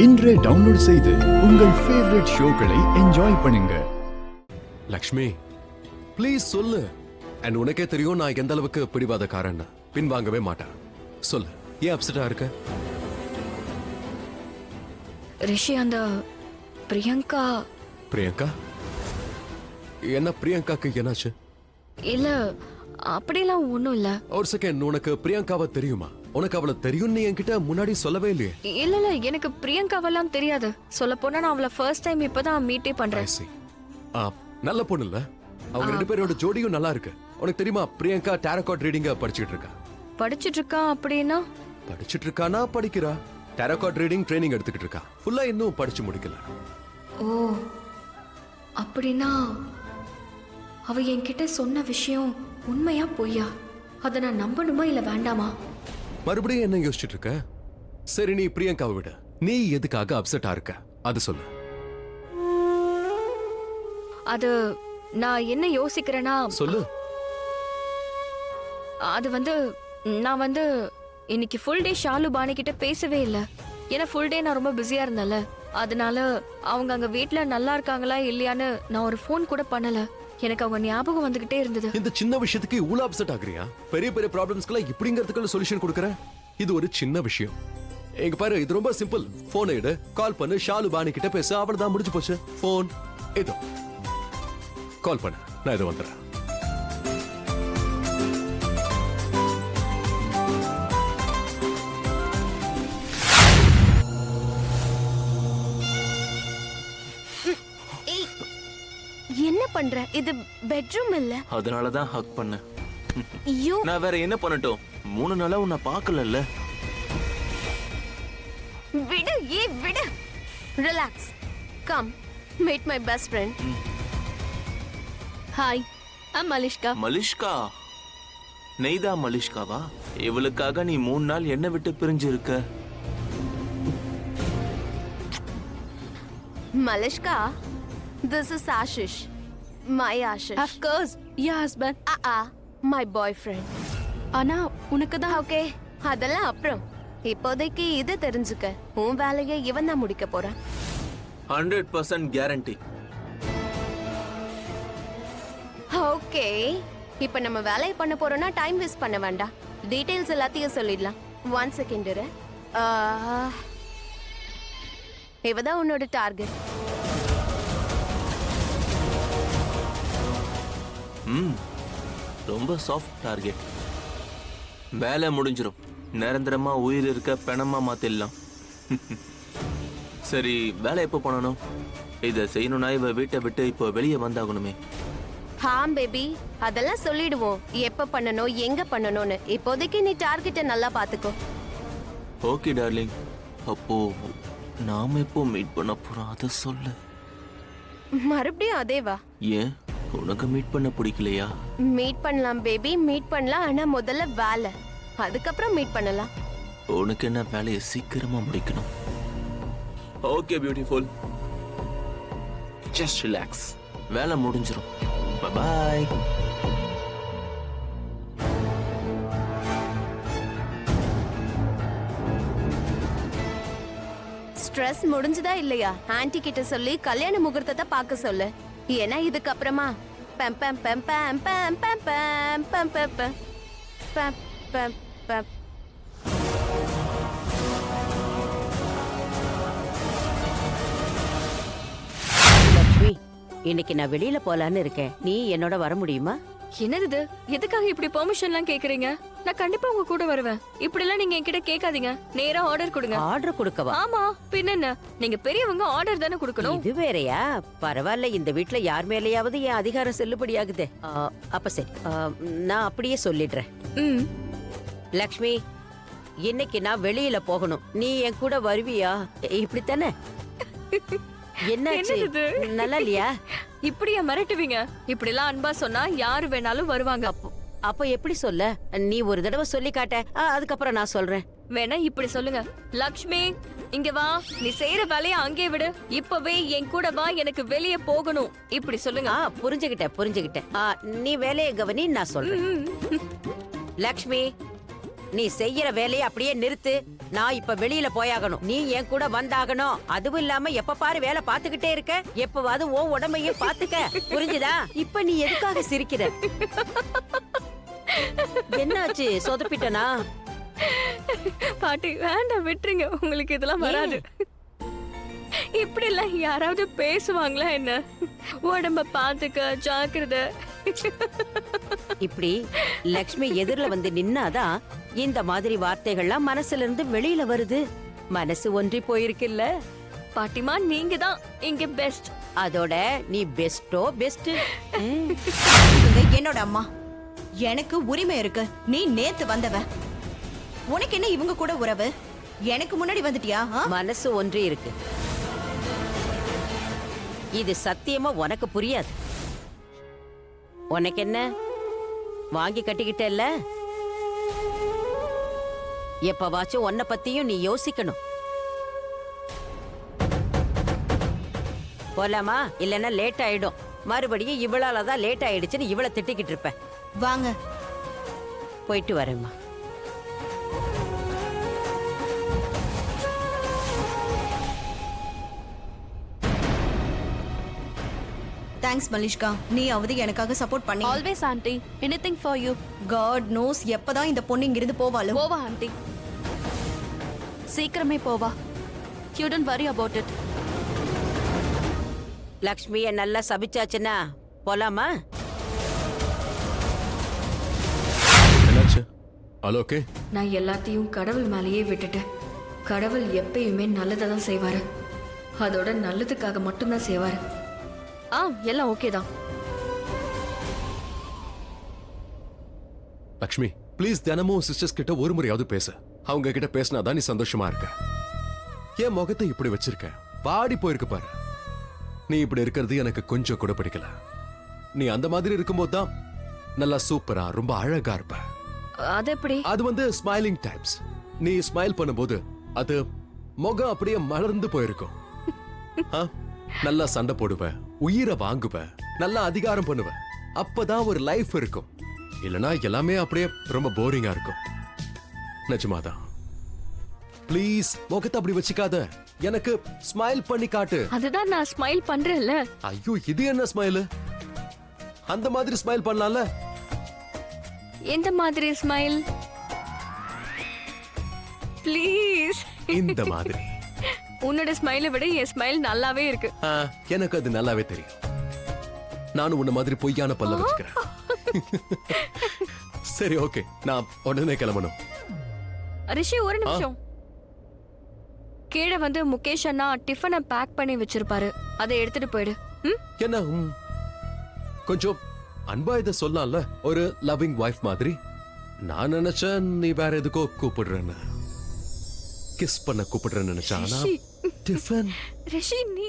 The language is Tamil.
இன்றே டவுன்லோட் செய்து உங்கள் ஃபேவரட் ஷோக்களை என்ஜாய் பண்ணுங்க. லக்ஷ்மி ப்ளீஸ் சொல்லு. அண்ட் உனக்கே தெரியும் நான் எந்த அளவுக்கு பிடிவாதக்காரன். பின்வாங்கவே மாட்டேன். சொல்லு, ஏன் அப்செட்டா இருக்க? ரிஷி, அந்த பிரியங்கா பிரியங்கா என்ன? பிரியங்காக்கு என்னாச்சு? இல்ல, அப்படிலாம் ஒண்ணும் இல்ல. ஒரு செகண்ட், உனக்கு பிரியங்காவை தெரியுமா? உனக்கு அவளை தெரியும் நீ என்கிட்ட முன்னாடி சொல்லவே இல்லையே. இல்ல, எனக்கு பிரியங்காவெல்லாம் தெரியாது. சொல்ல போனா நான் அவளை ஃபர்ஸ்ட் டைம் இப்பதான் மீட்டே பண்றேன். நல்ல பொண்ணு இல்ல? அவங்க ரெண்டு பேரோட ஜோடியும் நல்லா இருக்கு. உனக்கு தெரியுமா பிரியங்கா டேரோ கார்ட் ரீடிங்க படிச்சிட்டு இருக்கா. படிச்சிட்டு இருக்கா? அப்படின்னா படிச்சிட்டு இருக்கானா படிக்கிறா? டேரோ கார்ட் ரீடிங் ட்ரைனிங் எடுத்துக்கிட்டு இருக்கா. ஃபுல்லா இன்னும் படிச்சு முடிக்கல. ஓ, அப்படின்னா அவ என்கிட்ட சொன்ன விஷயம் உண்மையா பொய்யா? அதை நான் நம்பணுமா இல்ல வேண்டாமா? மறுபடியும் என்ன யோசிச்சுட்டு இருக்க? சரி, நீ பிரியங்காவை விட நீ எதுக்காக அப்செட்டா இருக்க அது சொல்லு. அது நான் என்ன யோசிக்கிறேன்னா சொல்லு. அது நான் இன்னைக்கு ஃபுல் டே ஷாலு பாணி கிட்ட பேசவே இல்லை. ஏன்னா ஃபுல் டே நான் ரொம்ப பிஸியா இருந்தேன்ல. அதனால அவங்க அங்க வீட்டுல நல்லா இருக்காங்களா இல்லையான்னு நான் ஒரு ஃபோன் கூட பண்ணல. எனக்கு அவங்க ஞாபகம் வந்துகிட்டே இருந்தது. இந்த சின்ன விஷயத்துக்கு இவ்வளவு அப்செட் ஆகுறியா? பெரிய பெரிய ப்ராப்ளம்ஸ்க்குலாம் இப்படிங்கிறதுக்குள்ள சொல்யூஷன் கொடுக்குற. இது ஒரு சின்ன விஷயம். எங்க பாரு, இது ரொம்ப சிம்பிள். போன் எடு, கால் பண்ணு, ஷாலு பாணி கிட்ட பேசு, அவ்வளவுதான், முடிஞ்சு போச்சு. போன் ஏதோ கால் பண்ணு, நான் ஏதோ வந்துடுறேன். என்ன பண்ற? இது பெட்ரூம் இல்ல. அதனால தான் ஹக் பண்ண. ஐயோ, நான் வேற என்ன பண்ணட்டும்? 3 நாளா உன்னை பார்க்கலல்ல. விடு, விடு. Relax. Come meet my best friend. Hi, I'm Malishka. Malishka? நெய்தா மலிஷ்காவா? இவளுக்காக நீ 3 நாள் என்ன விட்டு பிரிஞ்சு இருக்க. Malishka, this is Ashish. My Ashish. Of course, your husband. My boyfriend. ஆனா உனக்கு தான். ஓகே, அதெல்லாம் அப்புறம். இப்போதைக்கு இது தெரிஞ்சுக்க, உன் வேலையை இவன் தான் முடிக்க போறான். 100% கேரண்டி. ஓகே, இப்போ நம்ம வேலையை பண்ண போறோம்னா டைம் வேஸ்ட் பண்ண வேண்டாம். டீடைல்ஸ் எல்லாத்தையும் சொல்லிடலாம். 1 செகண்ட் இரு. இவதான் உன்னோட டார்கெட். ரொம்ப சாஃப்ட் டார்கெட். வேலை முடிஞ்சிரும். நிரந்தரமா உயிர் இருக்க பிணமா மாத்திடலாம். சரி, வேலை எப்போ பண்ணணும்? இதை செய்யணும்னா இவ வீட்டை விட்டு இப்போ வெளியே வந்தாகணுமே. பேபி, அதெல்லாம் சொல்லிடுவோம். எப்ப பண்ணணும், எங்க பண்ணணும்னு. இப்போதைக்கு நீ டார்கெட்டை நல்லா பாத்துக்கோ. Okay darling. அப்போ நாம எப்போ மீட் பண்ண போறோம் அதை சொல்லு. மறுபடியும் அதேவா? ஏன், உனக்கு மீட் பண்ண பிடிக்கலையா? மீட் பண்ணலாம் பேபி, மீட் பண்ணலாம். ஆனா முதல்ல வேலை, அதுக்கப்புறம் மீட் பண்ணலாம். உனக்கு என்ன, வேலையை சீக்கிரமா முடிக்கணும். Okay beautiful, just relax. வேலை முடிஞ்சிரும். பை. ஸ்ட்ரெஸ் முடிஞ்சதா இல்லையா? ஆன்ட்டி கிட்ட சொல்லி கல்யாண முகூர்த்தத்தை பார்க்க சொல்லு. ஏன்னா இதுக்கப்புறமா பம் பம் பம் பம் பம் பம் பம் பம் பம் பம் பம் பம். லட்சுமி, இன்னைக்கு நான் வெளியில போலான்னு இருக்கேன். நீ என்னோட வர முடியுமா? என்னது? எதுக்காக இப்படி பெர்மிஷன்லாம் கேக்குறீங்க? நான் கண்டிப்பா உங்க கூட வருவேன். இப்படி எல்லாம் நீங்க என்கிட்ட கேட்காதீங்க. நேரா ஆர்டர் கொடுங்க. ஆர்டர் கொடுக்கவா? ஆமா, பின்ன நீங்க பெரியவங்க, ஆர்டர் தானே கொடுக்கணும். இது வேறயா? பரவாயில்ல, இந்த வீட்ல யார் மேலேயாவது என் அதிகாரம் செல்லுபடியாகுதே. அப்ப சரி, நான் அப்படியே சொல்லிடுறேன். லக்ஷ்மி, இன்னைக்கு நான் வெளியில போகணும். நீ என் கூட வருவியா? இப்படித்தானே? என்னாச்சு? நல்லா இல்லையா? இப்படியா மிரட்டுவீங்க? இப்படி எல்லாம் அன்பா சொன்னா யாரு வேணாலும் வருவாங்க. அப்ப எப்படி சொல்ல? நீ ஒரு தடவை சொல்லி காட்ட, அதுக்கப்புறம் நான் சொல்றேன். வேணா இப்படி சொல்லுங்க. லக்ஷ்மி, இங்க வா. நீ செய்யற வேலைய அங்கே விடு. இப்பவே என் கூட வா, எனக்கு வெளியே போகணும். இப்படி சொல்லுங்க. புரிஞ்சுகிட்டேன். நீ வேலையை கவனி, நான் சொல்றேன். லக்ஷ்மி, நீ செய்யற வேலையை அப்படியே நிறுத்து. நான் இப்ப வெளியில போயாகணும். நீ என் கூட வந்தாகணும். அதுவும் இல்லாம எப்ப பாரு வேலை பாத்துக்கிட்டே இருக்க. எப்பவாவது ஓ உடம்பையும் பாத்துக்க. புரிஞ்சுதா? இப்ப நீ எதுக்காக சிரிக்கிற? என்னாச்சு? சொதப்பிட்டனா? பாட்டி வேண்டாம், விட்டுருங்க. உங்களுக்கு இதெல்லாம் வராது. இப்படி எல்லாம் யாராவது பேசுவாங்களா என்ன? உடம்ப பாத்துக்க, ஜாக்கிரதை. இப்படி லக்ஷ்மி எதிரில வந்து நின்னாதான் இந்த மாதிரி வார்த்தைகள்லாம் மனசுல இருந்து வெளியில வருது. மனசு ஒன்றி போயிருக்குல்ல. பாட்டிமா, நீங்க தான் இங்க பெஸ்ட். அதோட நீ பெஸ்டோ பெஸ்ட். இவங்க என்னோட அம்மா, எனக்கு உரிமை இருக்கு. நீ நேத்து வந்தவ, உனக்கு என்ன இவங்க கூட உறவு? எனக்கு முன்னாடி வந்துட்டியா? மனசு ஒன்றி இருக்கு. இது சத்தியமா உனக்கு புரியாது. உனக்கு என்ன வாங்கி கட்டிக்கிட்டல்ல? எப்பவாச்சும் உன்னை பத்தியும் நீ யோசிக்கணும். போலாமா? இல்லைன்னா லேட் ஆயிடும். மறுபடியும் இவளாலதான் லேட் ஆயிடுச்சுன்னு இவளை திட்டிக்கிட்டு இருப்ப. வாங்க. போயிட்டு வரேம்மா. தேங்க்ஸ் மலிஷ்கா, நீ அவது எனக்காக சப்போர்ட் பண்ணி. Always, auntie. Anything for you. God knows எப்பதான் இந்த பொண்ணு இங்கிருந்து போவாளோ. போவா ஆண்டி, சீக்கிரமே போவா. You don't worry about it. லக்ஷ்மிய நல்லா சபிச்சாச்சுன்னா போலாமா? என்னாச்சு? All okay? நான் எல்லாத்தையும் கடவுள் மேலேயே விட்டுட்டேன். கடவுள் எப்பயுமே நல்லதை தான் செய்வாரு. அதோட நல்லதுக்காக மட்டும்தான் செய்வாரு. எல்லாம் ஓகே தான். லக்ஷ்மி, ப்ளீஸ் தினமும் சிஸ்டர்ஸ் கிட்ட ஒரு முறையாவது பேசு. அவங்க கிட்ட பேசினாதான் நீ சந்தோஷமா இருக்க. என் முகத்தை இப்படி வச்சிருக்க, பாடி போயிருக்கு பாரு. நீ இப்படி இருக்கிறது எனக்கு கொஞ்சம் கூட பிடிக்கல. நீ அந்த மாதிரி இருக்கும்போது தான் நல்லா சூப்பரா ரொம்ப அழகா இருப்ப. அது எப்படி? அது ஸ்மைலிங் டைப்ஸ். நீ ஸ்மைல் பண்ணும்போது அது முகம் அப்படியே மலர்ந்து போயிருக்கும். நல்லா சண்டை போடுவ, உயிரை வாங்குவ, நல்லா அதிகாரம் பண்ணுவ. அப்பதான் ஒரு லைஃப் இருக்கும். இல்லனா எல்லாமே அப்படியே ரொம்ப போரிங்கா இருக்கும். நிஜமாதான். ப்ளீஸ் முகத்தை அப்படி வச்சுக்காத. எனக்கு ஸ்மைல் பண்ணி காட்டு. அதுதான் நான் ஸ்மைல் பண்றேன்ல. ஐயோ, இது என்ன ஸ்மைல்? அந்த மாதிரி ஸ்மைல் பண்ணலாம்ல. எந்த மாதிரி ஸ்மைல்? ப்ளீஸ். இந்த மாதிரி. உன்னோட ஸ்மைலை விட என் ஸ்மைல் நல்லாவே இருக்கு. எனக்கு அது நல்லாவே தெரியும். நானும் உன்ன மாதிரி பொய்யான பல்ல வச்சுக்கிறேன். சரி, ஓகே, நான் உடனே கிளம்பணும். ரிஷி, ஒரு நிமிஷம். கீழே வந்து முகேஷ் அண்ணா டிஃபனை பேக் பண்ணி வச்சிருப்பாரு. அதை எடுத்துட்டு போயிடு. என்ன கொஞ்சம் அன்பா இதை சொல்லலாம்ல, ஒரு லவ்விங் வைஃப் மாதிரி. நான் நினைச்சேன் நீ வேற எதுக்கோ கூப்பிடுறேன்னு, கிஸ் பண்ண கூப்பிடுறேன்னு நினைச்சேன். ஆனா டிஃபன். ரிஷி, நீ